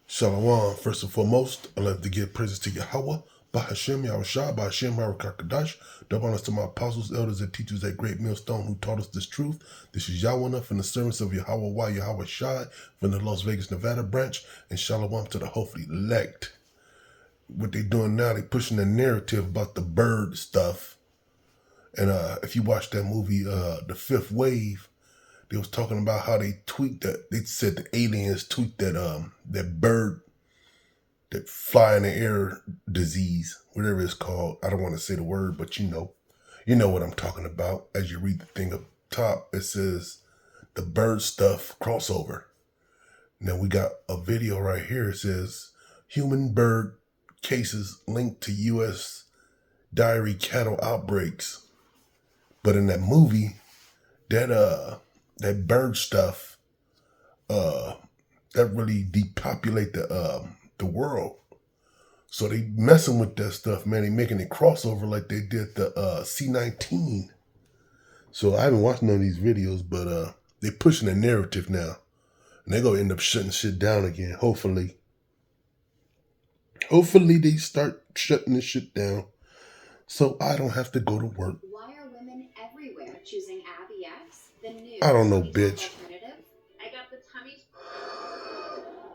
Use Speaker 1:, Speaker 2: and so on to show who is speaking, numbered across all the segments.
Speaker 1: Shalom. First and foremost, I'd like to give praises to Yahweh, Bahashem, Yahushua, Bahashem, Harakakadash. Double honors to my apostles, elders, and teachers at Great Millstone who taught us this truth. This is Yahweh from the servants of Yahweh, Yahweh Shai, from the Las Vegas, Nevada branch, and Shalom to the hopefully elect. What they doing now, they pushing the narrative about the bird stuff. And if you watch that movie, The Fifth Wave, they was talking about how they tweaked that. They said the aliens tweaked that bird, that fly in the air disease, whatever it's called. I don't want to say the word, but you know what I'm talking about. As you read the thing up top, it says the bird stuff crossover. Now we got a video right here. It says human bird cases linked to U.S. dairy cattle outbreaks. But in that movie, that bird stuff, that really depopulate the world. So they messing with that stuff, man. They making it crossover like they did the C-19. So I haven't watched none of these videos, but they pushing the narrative now. And they're going to end up shutting shit down again, hopefully. Hopefully they start shutting this shit down so I don't have to go to work.
Speaker 2: Why are women everywhere choosing Abby X, the new
Speaker 1: I don't know,
Speaker 2: tummy
Speaker 1: bitch.
Speaker 2: talk alternative? I got the tummy.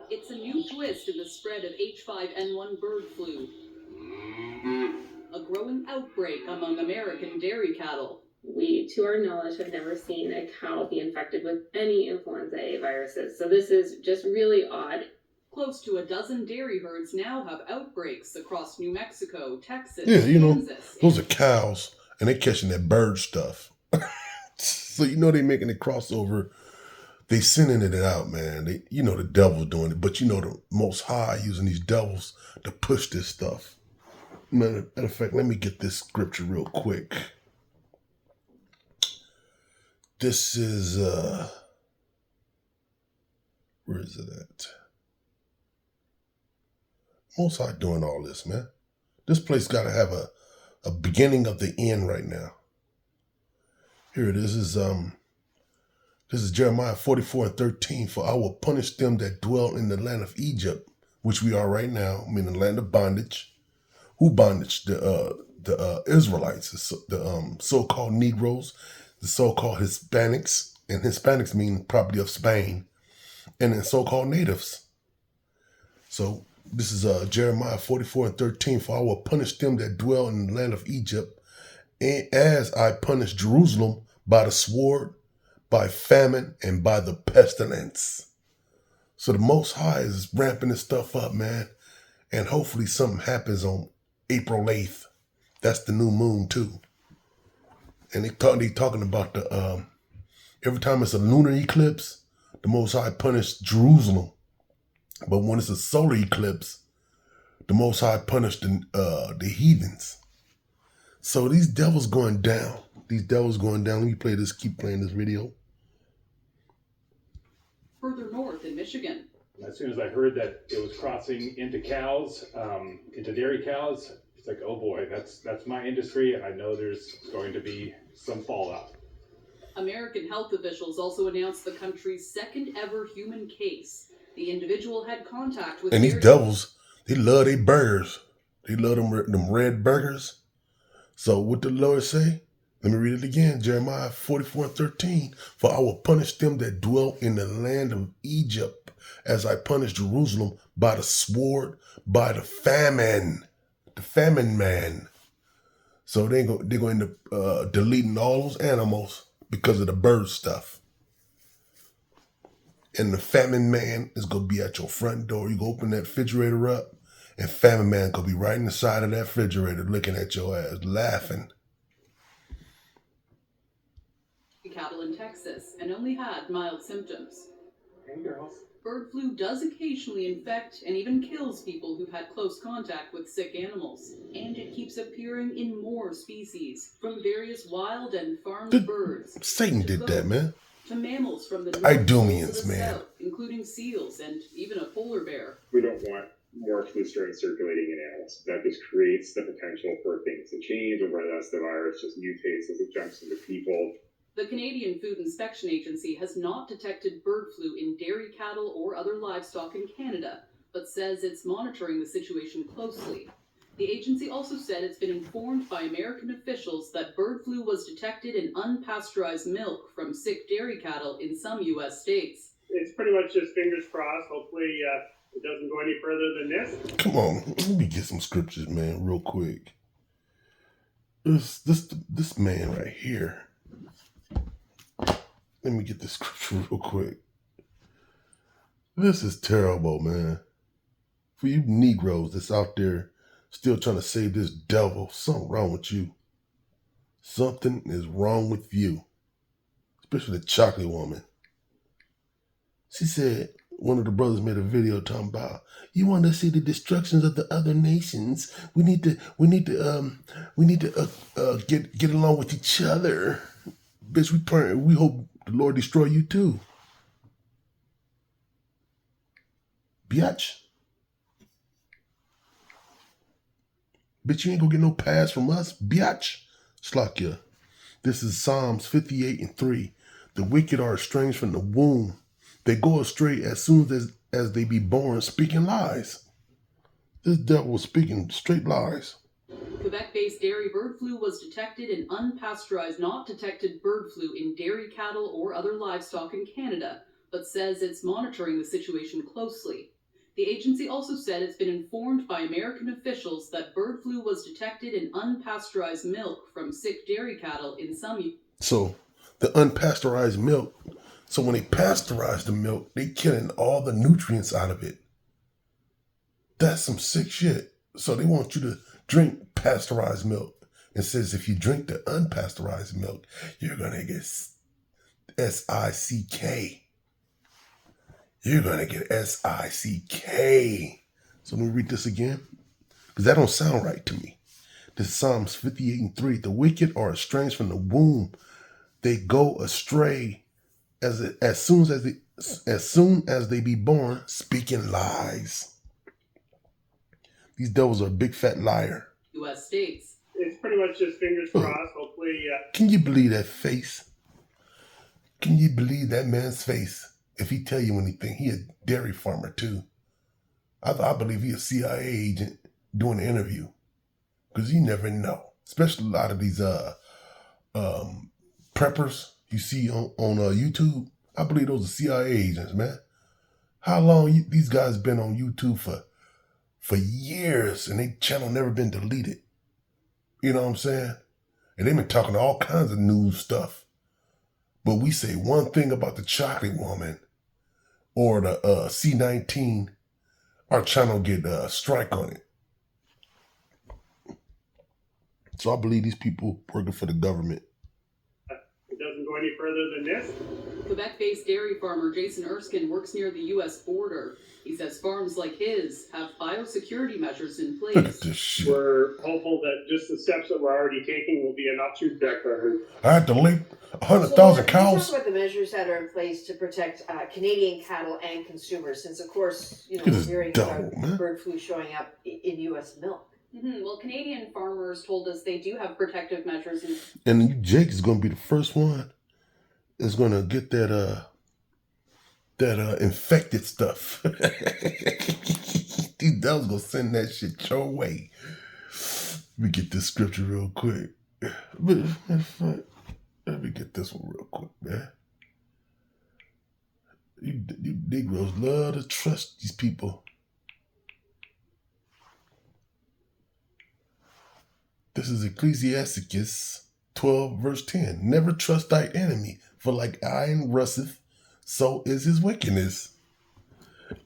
Speaker 3: It's a new twist in the spread of H5N1 bird flu, a growing outbreak among American dairy cattle.
Speaker 4: We, to our knowledge, have never seen a cow be infected with any influenza A viruses, so this is just really odd.
Speaker 3: Close to a dozen dairy herds now have outbreaks across New Mexico, Texas,
Speaker 1: Yeah,
Speaker 3: Kansas.
Speaker 1: Those are cows, and they catching that bird stuff. So they making it crossover. They sending it out, man. The devil's doing it, but the Most High using these devils to push this stuff. Matter of fact, let me get this scripture real quick. This is, where is it at? Most High doing all this, man. This place got to have a beginning of the end right now. Here it is. This is Jeremiah 44:13. For I will punish them that dwell in the land of Egypt, which we are right now, meaning the land of bondage. Who bondage? The Israelites, the so-called Negroes, the so-called Hispanics, and Hispanics mean property of Spain, and then so-called natives. So this is Jeremiah 44:13. For I will punish them that dwell in the land of Egypt, and as I punish Jerusalem by the sword, by famine, and by the pestilence. So the Most High is ramping this stuff up, man. And hopefully something happens on April 8th. That's the new moon too. And they talking about the every time it's a lunar eclipse, the Most High punished Jerusalem. But when it's a solar eclipse, the Most High punished the heathens. So these devils going down. Let me keep playing this video.
Speaker 3: Further north in Michigan.
Speaker 5: As soon as I heard that it was crossing into cows, into dairy cows, it's like, oh boy, that's my industry, and I know there's going to be some fallout.
Speaker 3: American health officials also announced the country's second ever human case. The individual had contact with...
Speaker 1: And these devils, they love their burgers. They love them red burgers. So what the Lord say? Let me read it again. Jeremiah 44:13. For I will punish them that dwell in the land of Egypt, as I punish Jerusalem by the sword, by the famine man. So they're going to deleting all those animals because of the bird stuff. And the famine man is going to be at your front door. You go open that refrigerator up, and famine man going to be right in the side of that refrigerator looking at your ass, laughing.
Speaker 3: Cattle in Texas and only had mild symptoms.
Speaker 5: Hey girls.
Speaker 3: Bird flu does occasionally infect and even kills people who've had close contact with sick animals. And it keeps appearing in more species, from various wild and farmed birds.
Speaker 1: Satan did that, man.
Speaker 3: To mammals from the
Speaker 1: Idumeans, man.
Speaker 3: south, including seals and even a polar bear.
Speaker 6: We don't want more flu strains circulating in animals. That just creates the potential for things to change, or whether that's the virus just mutates as it jumps into people.
Speaker 3: The Canadian Food Inspection Agency has not detected bird flu in dairy cattle or other livestock in Canada, but says it's monitoring the situation closely. The agency also said it's been informed by American officials that bird flu was detected in unpasteurized milk from sick dairy cattle in some U.S. states.
Speaker 7: It's pretty much just fingers crossed. Hopefully, it doesn't go any further than this.
Speaker 1: Come on, let me get some scriptures, man, real quick. This man right here. Let me get this scripture real quick. This is terrible, man. For you Negroes that's out there still trying to save this devil, something wrong with you. Something is wrong with you. Especially the chocolate woman. She said, one of the brothers made a video talking about, you want to see the destructions of the other nations. We need to get along with each other. Bitch, we hope the Lord destroy you too. Biatch. Bitch, you ain't gonna get no pass from us. Biatch. Slakia. This is Psalms 58:3. The wicked are estranged from the womb. They go astray as soon as they be born, speaking lies. This devil was speaking straight lies.
Speaker 3: Quebec-based dairy bird flu was detected in unpasteurized, not detected bird flu in dairy cattle or other livestock in Canada, but says it's monitoring the situation closely. The agency also said it's been informed by American officials that bird flu was detected in unpasteurized milk from sick dairy cattle in some...
Speaker 1: So, the unpasteurized milk, so when they pasteurize the milk, they killing all the nutrients out of it. That's some sick shit. So they want you to drink pasteurized milk. It says if you drink the unpasteurized milk, you're going to get SICK. You're going to get SICK. So let me read this again, because that don't sound right to me. This is Psalms 58:3. The wicked are estranged from the womb. They go astray as soon as they be born, speaking lies. These devils are a big fat liar.
Speaker 3: U.S. states.
Speaker 7: It's pretty much just fingers crossed. Hopefully,
Speaker 1: Can you believe that face? Can you believe that man's face? If he tell you anything, he a dairy farmer too. I believe he a CIA agent doing an interview. Because you never know. Especially a lot of these preppers you see on YouTube. I believe those are CIA agents, man. How long these guys been on YouTube for years, and their channel never been deleted. You know what I'm saying? And they've been talking all kinds of news stuff. But we say one thing about the chocolate woman or the C-19, our channel get a strike on it. So I believe these people working for the government.
Speaker 7: it doesn't go any further than this.
Speaker 3: Quebec-based dairy farmer Jason Erskine works near the U.S. border. He says farms like his have biosecurity measures in
Speaker 1: Look at
Speaker 3: place.
Speaker 1: this shit.
Speaker 7: We're hopeful that just the steps that we're already taking will be enough to protect our
Speaker 1: I had to link
Speaker 8: So,
Speaker 1: 100,000
Speaker 8: can you
Speaker 1: cows.
Speaker 8: talk about the measures that are in place to protect Canadian cattle and consumers, since of course,
Speaker 1: Look at
Speaker 8: we're
Speaker 1: this
Speaker 8: hearing
Speaker 1: devil,
Speaker 8: about
Speaker 1: man.
Speaker 8: bird flu showing up in U.S. milk.
Speaker 3: Well, Canadian farmers told us they do have protective measures in
Speaker 1: And Jake is gonna be the first one that's gonna get that infected stuff. These devils gonna send that shit your way. Let me get this scripture real quick. Let me get this one real quick, man. You Negroes love to trust these people. This is Ecclesiasticus 12, verse 10. Never trust thy enemy, for like iron rusteth, so is his wickedness.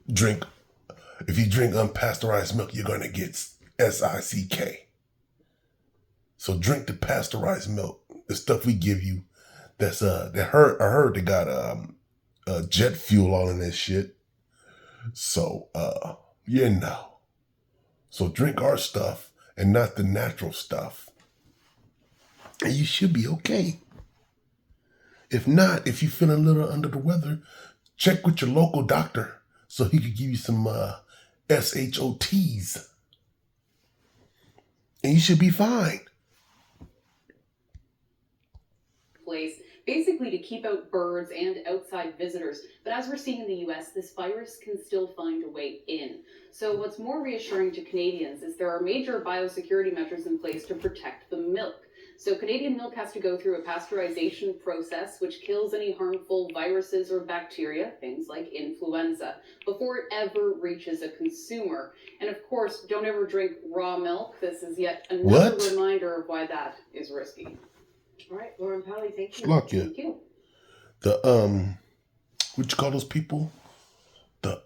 Speaker 1: If you drink unpasteurized milk, you're going to get SICK. So drink the pasteurized milk, the stuff we give you. I heard they got jet fuel all in that shit. So So drink our stuff and not the natural stuff. And you should be okay. If not, if you feel a little under the weather, check with your local doctor so he could give you some SHOTs. And you should be fine.
Speaker 3: place, basically to keep out birds and outside visitors. But as we're seeing in the US, this virus can still find a way in. So what's more reassuring to Canadians is there are major biosecurity measures in place to protect the milk. So Canadian milk has to go through a pasteurization process which kills any harmful viruses or bacteria, things like influenza, before it ever reaches a consumer. And of course, don't ever drink raw milk. This is yet another
Speaker 1: What?
Speaker 3: reminder of why that is risky.
Speaker 8: All right, Lauren Pally, thank you.
Speaker 1: Look, yeah.
Speaker 3: Thank you.
Speaker 1: The what you call those people? The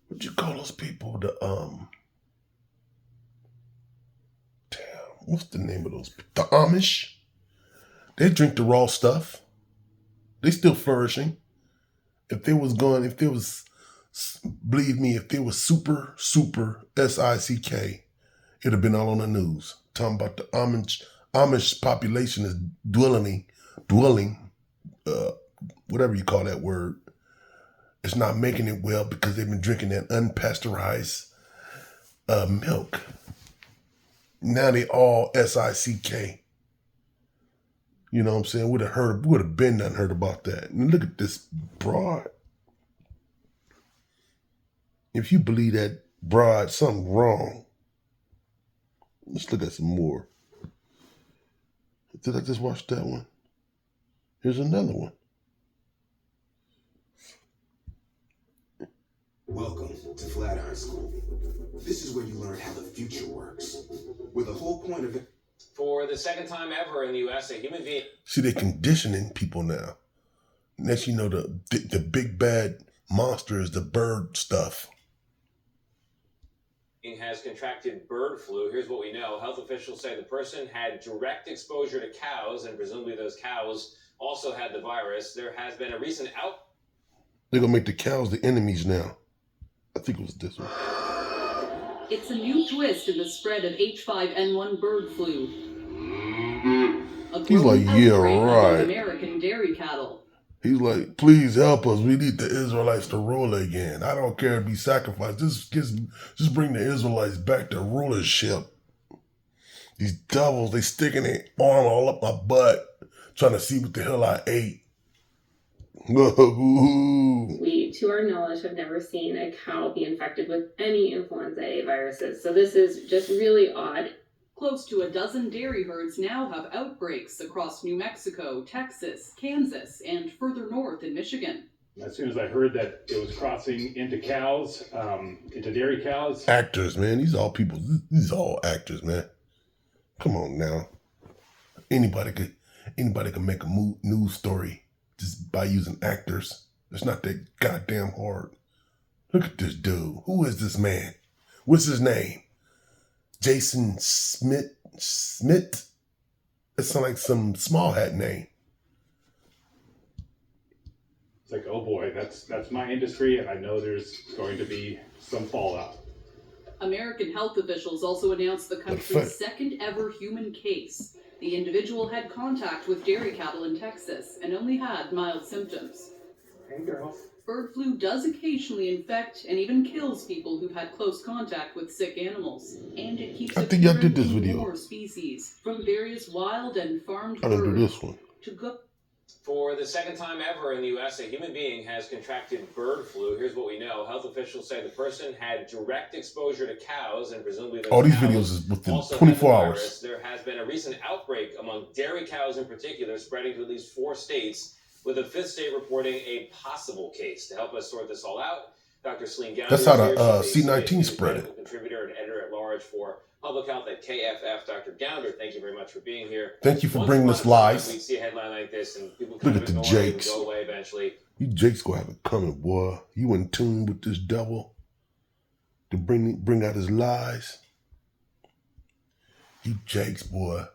Speaker 1: what you call those people? The damn, what's the name of those? The Amish. They drink the raw stuff. They still flourishing. Believe me, if there was super SICK, it'd have been all on the news. Talking about the Amish population is dwelling, whatever you call that word. It's not making it well because they've been drinking that unpasteurized milk. Now they all SICK. You know what I'm saying? Would have been done heard about that. And look at this broad. If you believe that broad, something wrong. Let's look at some more. Did I just watch that one? Here's another one.
Speaker 9: Welcome to Flatiron School. This is where you learn how the future works. Where the whole point of it.
Speaker 10: For the second time ever in the U.S., a human being
Speaker 1: See, they're conditioning people now. Next, you know, the big bad monster is the bird stuff.
Speaker 10: has contracted bird flu. Here's what we know. Health officials say the person had direct exposure to cows, and presumably those cows also had the virus. There has been a recent
Speaker 1: They're going to make the cows the enemies now. I think it was this one.
Speaker 3: It's a new twist in the spread of H5N1 bird flu. A
Speaker 1: He's like,
Speaker 3: growing
Speaker 1: yeah,
Speaker 3: outbreak
Speaker 1: right.
Speaker 3: among American dairy cattle.
Speaker 1: He's like, please help us. We need the Israelites to rule again. I don't care to be sacrificed. Just bring the Israelites back to rulership. These devils, they sticking their arm all up my butt, trying to see what the hell I ate.
Speaker 4: We, to our knowledge, have never seen a cow be infected with any influenza A viruses. So this is just really odd.
Speaker 3: Close to a dozen dairy herds now have outbreaks across New Mexico, Texas, Kansas, and further north in Michigan.
Speaker 5: As soon as I heard that it was crossing into cows, into dairy cows.
Speaker 1: Actors, man. These all people. These all actors, man. Come on now. Anybody could make a news story just by using actors. It's not that goddamn hard. Look at this dude. Who is this man? What's his name? Jason Smith? It sounds like some small hat name.
Speaker 5: It's like, oh boy, that's my industry, and I know there's going to be some fallout.
Speaker 3: American health officials also announced the country's second ever human case. The individual had contact with dairy cattle in Texas and only had mild symptoms.
Speaker 5: Hey, girl.
Speaker 3: Bird flu does occasionally infect and even kills people who've had close contact with sick animals. And it keeps
Speaker 1: I think y'all did this
Speaker 3: appearing in
Speaker 1: video.
Speaker 3: more species, from various wild and farmed
Speaker 1: I didn't do
Speaker 3: birds
Speaker 1: this one.
Speaker 3: to go.
Speaker 10: For the second time ever in the U.S., a human being has contracted bird flu. Here's what we know. Health officials say the person had direct exposure to cows, and presumably those
Speaker 1: All these
Speaker 10: cows
Speaker 1: videos is within
Speaker 10: also
Speaker 1: 24
Speaker 10: had the
Speaker 1: hours.
Speaker 10: virus. There has been a recent outbreak among dairy cows in particular, spreading to at least 4 states, with a 5th state reporting a possible case. To help us sort this all out, Dr. Celine Gownder
Speaker 1: That's how
Speaker 10: is
Speaker 1: the
Speaker 10: here. She's a
Speaker 1: C19
Speaker 10: senior
Speaker 1: spread
Speaker 10: medical contributor and editor-at-large for Public Health at KFF. Dr. Gownder, thank you very much for being here.
Speaker 1: Thank you for
Speaker 10: Once
Speaker 1: bringing
Speaker 10: upon
Speaker 1: us
Speaker 10: a time,
Speaker 1: lies.
Speaker 10: We'd see a headline like this, and people
Speaker 1: Look
Speaker 10: kind
Speaker 1: at
Speaker 10: of
Speaker 1: the
Speaker 10: ignore it and
Speaker 1: Jakes.
Speaker 10: go away eventually.
Speaker 1: You Jake's gonna have it coming, boy. You in tune with this devil to bring out his lies. You Jakes, boy.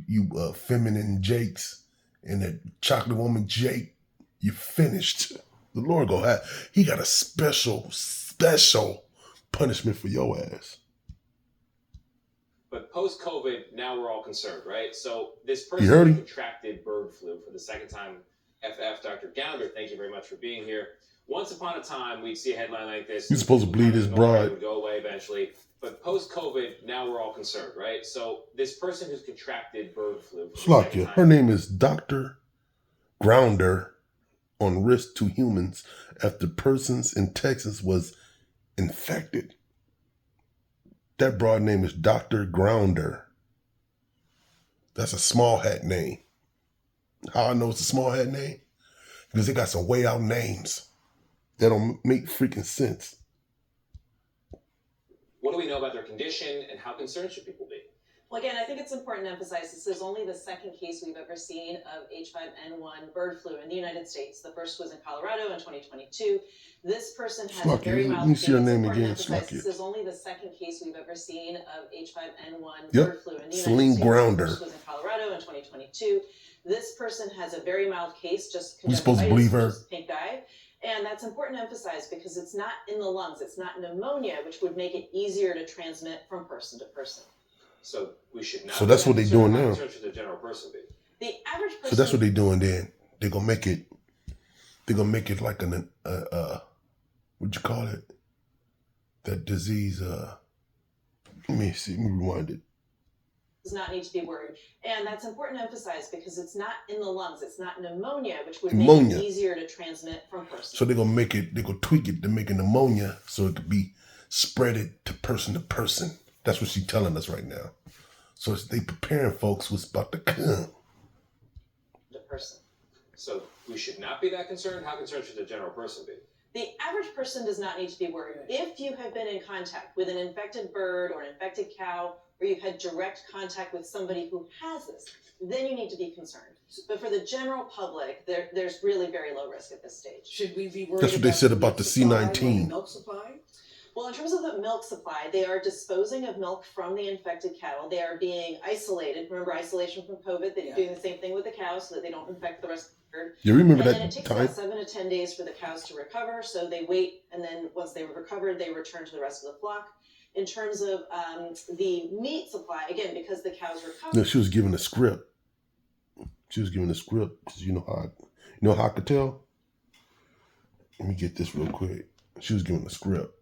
Speaker 1: You feminine Jakes and that chocolate woman Jake. You finished. The Lord he got a special punishment for your ass.
Speaker 10: But post-COVID, now we're all concerned, right? So this
Speaker 1: You heard
Speaker 10: person
Speaker 1: him?
Speaker 10: contracted bird flu for the second time. FF, Dr. Gownder, thank you very much for being here. Once upon a time, we'd see a headline like this.
Speaker 1: You're supposed to bleed his bride.
Speaker 10: Would go away eventually. But post-COVID, now we're all concerned, right? So this person who's contracted bird flu for the second
Speaker 1: Slakia.
Speaker 10: time.
Speaker 1: Her name is Dr. Grounder. on risk to humans after persons in Texas was infected. That broad name is Dr. Grounder. That's a small hat name. How I know it's a small hat name? Because they got some way out names that don't make freaking sense.
Speaker 10: What do we know about their condition, and how concerned should people be?
Speaker 11: Well, again, I think it's important to emphasize this is only the second case we've ever seen of H5N1 bird flu in the United States. The first was in Colorado in 2022. This person has a very mild
Speaker 1: Let me see your
Speaker 11: case.
Speaker 1: name
Speaker 11: It's
Speaker 1: again.
Speaker 11: important to emphasize
Speaker 1: Slucky.
Speaker 11: this is only the second case we've ever seen of H5N1
Speaker 1: Yep.
Speaker 11: bird flu in the
Speaker 1: Celine
Speaker 11: United States.
Speaker 1: Grounder.
Speaker 11: The first was in Colorado in 2022. This person has a very mild case, just
Speaker 1: We supposed to
Speaker 11: conjunctivitis,
Speaker 1: believe her?
Speaker 11: which is pink eye. And that's important to emphasize because it's not in the lungs. It's not pneumonia, which would make it easier to transmit from person to person.
Speaker 10: So we should not.
Speaker 1: So that's what they doing
Speaker 10: How
Speaker 1: now.
Speaker 10: concerned should the general person be?
Speaker 11: The average person.
Speaker 1: So that's what they doing then. They're gonna make it like an what you call it? That disease, let me rewind it.
Speaker 11: Does not need to be worried. And that's important to emphasize because it's not in the lungs. It's not pneumonia, which would
Speaker 1: Pneumonia.
Speaker 11: make it easier to transmit from person.
Speaker 1: So they're gonna tweak it to make it pneumonia so it could be spreaded to person. That's what she's telling us right now. So they preparing folks what's about to come.
Speaker 11: The person.
Speaker 10: So we should not be that concerned. How concerned should the general person be?
Speaker 11: The average person does not need to be worried. If you have been in contact with an infected bird or an infected cow, or you've had direct contact with somebody who has this, then you need to be concerned. But for the general public, there's really very low risk at this stage.
Speaker 12: Should we be worried?
Speaker 1: That's what they said about the C-19.
Speaker 12: Milk supply?
Speaker 11: Well, in terms of the milk supply, they are disposing of milk from the infected cattle. They are being isolated. Remember isolation from COVID? They're doing the same thing with the cows so that they don't infect the rest of the herd.
Speaker 1: You remember
Speaker 11: And
Speaker 1: that
Speaker 11: then it takes
Speaker 1: time?
Speaker 11: about 7 to 10 days for the cows to recover. So they wait, and then once they recover, they return to the rest of the flock. In terms of the meat supply, again, because the cows recover.
Speaker 1: No, she was giving a script. She was giving a script because you know how I could tell. Let me get this real quick. She was giving a script.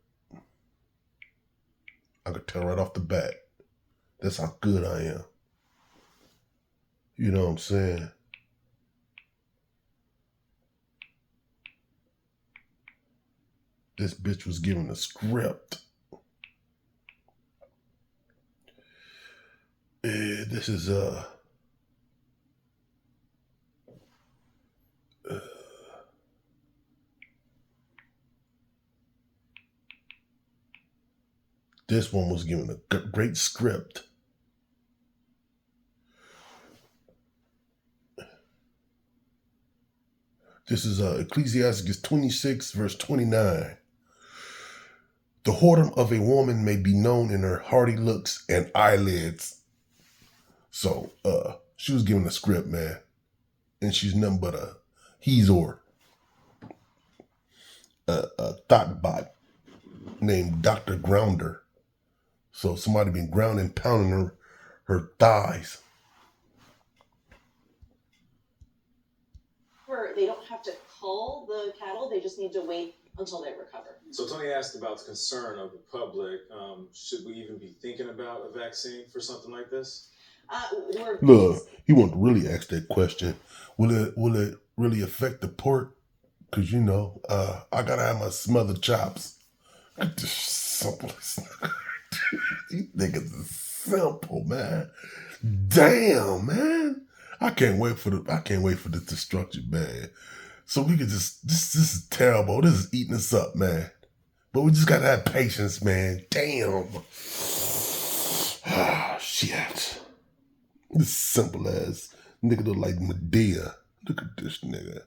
Speaker 1: I could tell right off the bat. That's how good I am. You know what I'm saying? This bitch was giving a script. This is this one was given a great script. This is Ecclesiastes 26, verse 29. The whoredom of a woman may be known in her hardy looks and eyelids. So, she was given a script, man. And she's nothing but a Hazor. A thought bot named Dr. Grounder. So somebody been grounding, pounding her thighs.
Speaker 11: They don't have to cull the cattle. They just need to wait until they recover.
Speaker 13: So Tony asked about the concern of the public. Should we even be thinking about a vaccine for something like this?
Speaker 1: Look, he wanted to really ask that question. Will it really affect the pork? Because, you know, I got to have my smothered chops. Just simple. These niggas is simple, man. Damn, man. I can't wait for the destruction, man. So we could just, this is terrible. This is eating us up, man. But we just got to have patience, man. Damn. Ah, shit. This simple ass nigga look like Medea. Look at this nigga.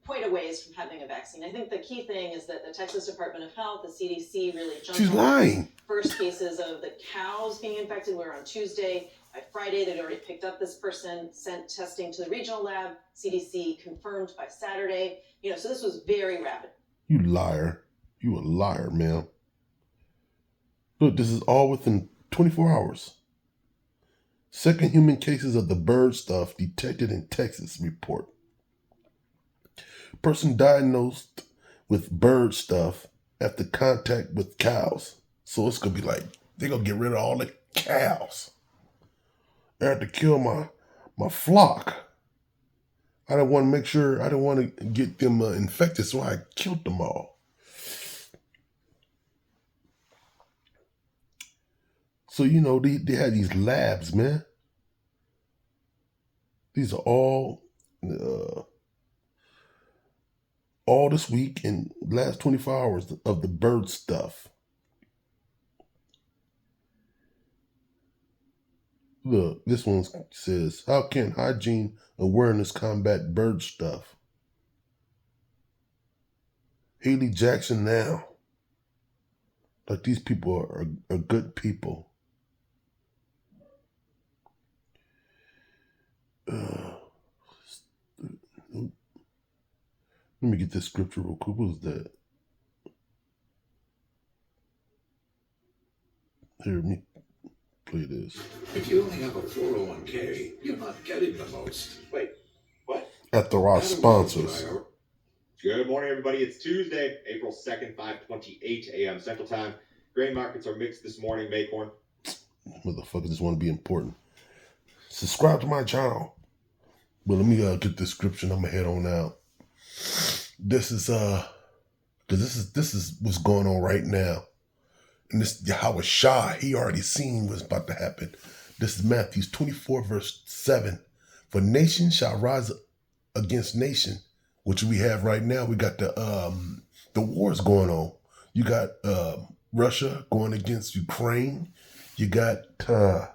Speaker 11: Quite a ways from having a vaccine. I think the key thing is that the Texas Department of Health, the CDC, really jumped
Speaker 1: She's
Speaker 11: on
Speaker 1: lying.
Speaker 11: First cases of the cows being infected were on Tuesday. By Friday, they'd already picked up this person, sent testing to the regional lab. CDC confirmed by Saturday. You know, so this was very rapid.
Speaker 1: You liar. You a liar, man. Look, this is all within 24 hours. Second human cases of the bird stuff detected in Texas report. Person diagnosed with bird stuff after contact with cows. So it's going to be like, they're going to get rid of all the cows. I had to kill my flock. I didn't want to make sure, I didn't want to get them infected, so I killed them all. So, you know, they had these labs, man. These are all this week and last 24 hours of the bird stuff. Look, this one says, how can hygiene awareness combat bird stuff? Haley Jackson now. Like, these people are good people. Let me get this scripture real quick. What was that? Here, let me play this.
Speaker 12: If you only have a 401k, you're not getting the most.
Speaker 14: Wait, what?
Speaker 1: After our sponsors.
Speaker 14: Good morning, everybody. It's Tuesday, April 2nd, 5:28 a.m. Central Time. Grain markets are mixed this morning, Maycorn.
Speaker 1: Motherfuckers just want to be important. Subscribe to my channel. But let me get the description. I'm gonna head on out. This is because this is what's going on right now. And this Yahweh Shah, he already seen what's about to happen. This is Matthew 24, verse 7. For nation shall rise against nation, which we have right now. We got the wars going on. You got Russia going against Ukraine. You got the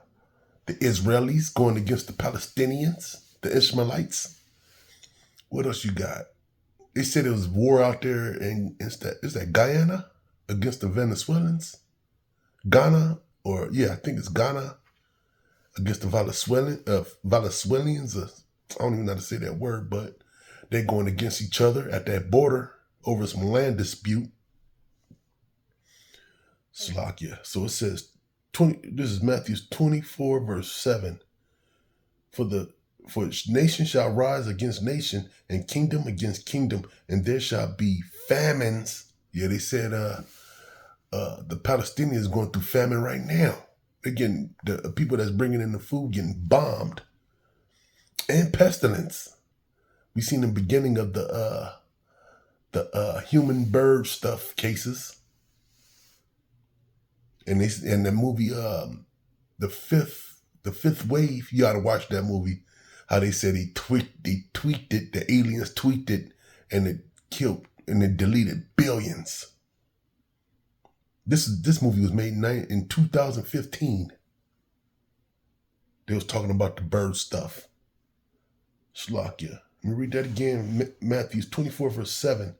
Speaker 1: Israelis going against the Palestinians, the Ishmaelites. What else you got? They said there was war out there in is that Guyana against the Venezuelans? Ghana, or yeah, I think it's Ghana against the Venezuelans. I don't even know how to say that word, but they're going against each other at that border over some land dispute. Slovakia. So it says this is Matthew 24, verse 7. For nation shall rise against nation, and kingdom against kingdom, and there shall be famines. Yeah, they said the Palestinians going through famine right now. They're getting, the people that's bringing in the food getting bombed. And pestilence. We seen the beginning of the human bird stuff cases. And the movie the fifth wave, you gotta watch that movie. How they said they tweaked it, the aliens tweaked it, and it killed and it deleted billions. This movie was made in 2015. They was talking about the bird stuff. Slovakia. Let me read that again. Matthew 24, verse 7.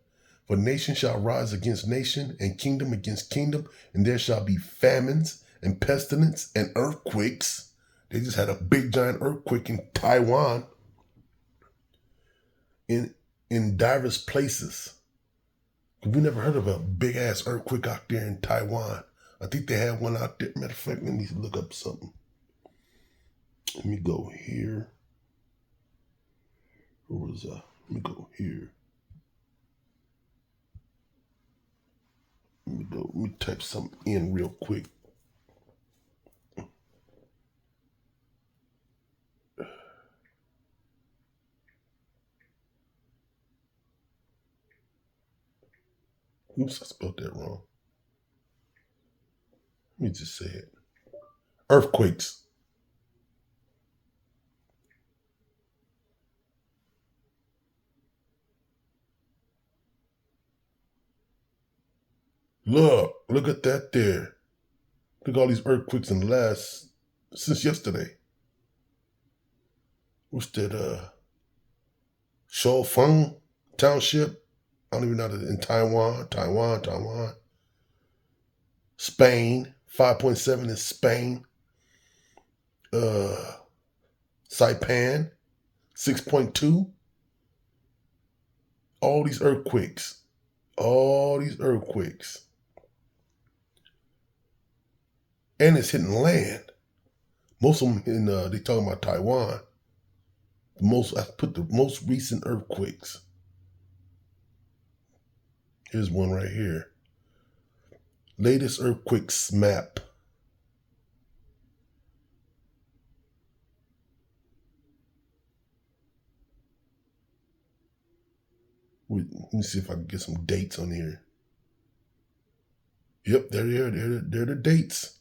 Speaker 1: For nation shall rise against nation, and kingdom against kingdom, and there shall be famines and pestilence and earthquakes. They just had a big giant earthquake in Taiwan. In diverse places. We never heard of a big ass earthquake out there in Taiwan. I think they had one out there. Matter of fact, let me look up something. Let me go here. Where was I? Let me go here. Let me type something in real quick. Oops, I spelled that wrong. Let me just say it. Earthquakes. Look at that there. Look at all these earthquakes since yesterday. What's that, Shofeng Township? I don't even know that in Taiwan. Spain, 5.7 in Spain. Saipan, 6.2. All these earthquakes. And it's hitting land. Most of them they talking about Taiwan. I put the most recent earthquakes. Here's one right here. Latest earthquakes map. Let me see if I can get some dates on here. Yep, there they are. They're the dates.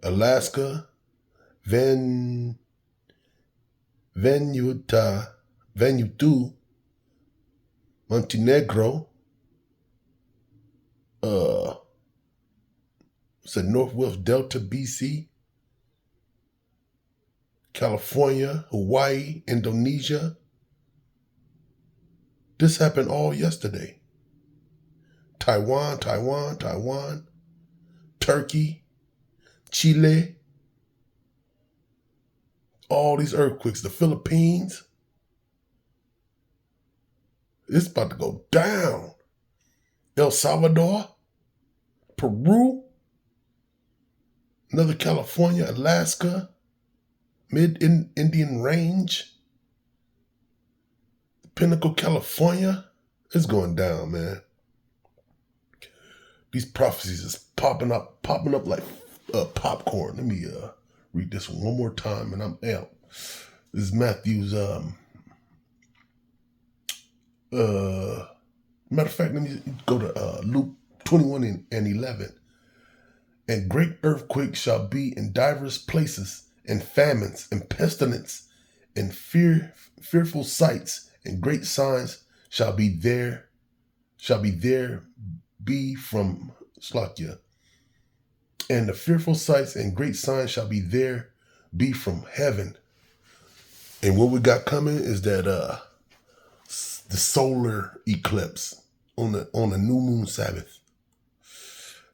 Speaker 1: Alaska, Vanuatu, Montenegro, it's a Northwest Delta, BC, California, Hawaii, Indonesia. This happened all yesterday. Taiwan, Turkey, Chile, all these earthquakes, the Philippines. It's about to go down. El Salvador, Peru, another California, Alaska, Mid-Indian Range, Pinnacle, California. It's going down, man. These prophecies is popping up like popcorn. Let me read this one more time and I'm out. This is Matthew's matter of fact, let me go to Luke 21 and 11. And great earthquakes shall be in divers places, and famines, and pestilence, and fearful sights, and great signs shall be there from Slakia. And the fearful sights and great signs shall be there be from heaven. And what we got coming is that the solar eclipse on the new moon Sabbath.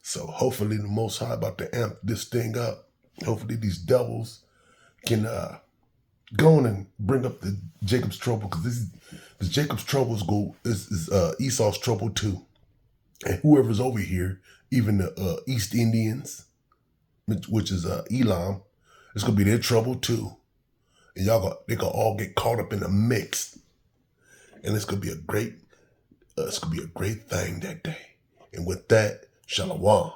Speaker 1: So hopefully the Most High about to amp this thing up. Hopefully these devils can go on and bring up the Jacob's trouble, because this Jacob's trouble is Esau's trouble too. And whoever's over here, even the East Indians, which is Elam, it's gonna be their trouble too. And they gonna all get caught up in the mix. And it's gonna be a great thing that day. And with that, Shalom.